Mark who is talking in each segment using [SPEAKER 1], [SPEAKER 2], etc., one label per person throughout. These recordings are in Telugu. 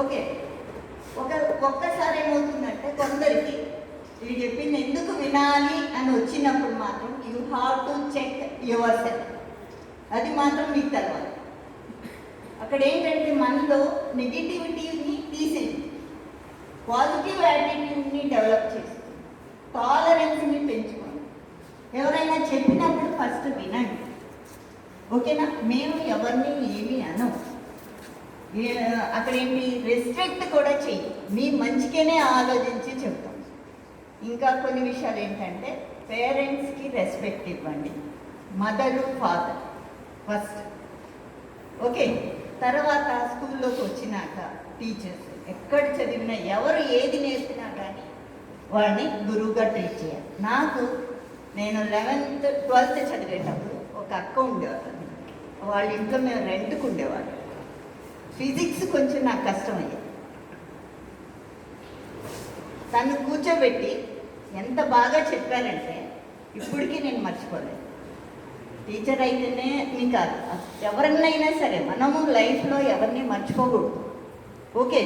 [SPEAKER 1] ఓకే. ఒక్కసారి ఏమవుతుందంటే కొందరికి ఇది చెప్పింది ఎందుకు వినాలి అని వచ్చినప్పుడు మాత్రం you have to check yourself. అది మాత్రం మీకు తెలవాలి. అక్కడ ఏంటంటే మనలో నెగిటివిటీని తీసేది, పాజిటివ్ యాటిట్యూడ్ని డెవలప్ చేస్తుంది, టాలరెన్స్ని పెంచుకోండి. ఎవరైనా చెప్పినప్పుడు ఫస్ట్ వినండి, ఓకేనా? మేము ఎవరిని ఏమీ అనం. అక్కడ ఏంటి, రెస్ట్రిక్ట్ కూడా చెయ్యి, మీ మంచిగానే ఆలోచించి చెప్తాం. ఇంకా కొన్ని విషయాలు ఏంటంటే పేరెంట్స్కి రెస్పెక్ట్ ఇవ్వండి, మదరు ఫాదర్ ఫస్ట్, ఓకే? తర్వాత స్కూల్లోకి వచ్చినాక టీచర్స్ ఎక్కడ చదివినా ఎవరు ఏది నేర్పినా కానీ వాడిని గురువుగా ట్రీట్ చేయాలి. నేను 11th 12th చదివేటప్పుడు ఒక అక్క ఉండేవాళ్ళు, వాళ్ళ ఇంట్లో మేము రెంట్కు ఉండేవాళ్ళు. ఫిజిక్స్ కొంచెం నాకు కష్టమయ్యేది. తను కూర్చోబెట్టి ఎంత బాగా చెప్పారంటే ఇప్పటికీ నేను మర్చిపోలేదు. టీచర్ అయితేనే నీ కాదు, ఎవరినైనా సరే మనము లైఫ్లో ఎవరిని మర్చిపోకూడదు, ఓకే?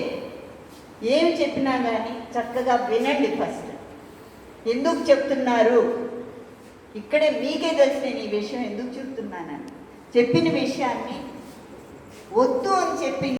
[SPEAKER 1] ఏమి చెప్పినా కానీ చక్కగా వినండి ఫస్ట్. ఎందుకు చెప్తున్నారు, ఇక్కడే మీకే తెలిసి నేను ఈ విషయం ఎందుకు చెప్తున్నానని చెప్పిన విషయాన్ని వద్దు అని చెప్పి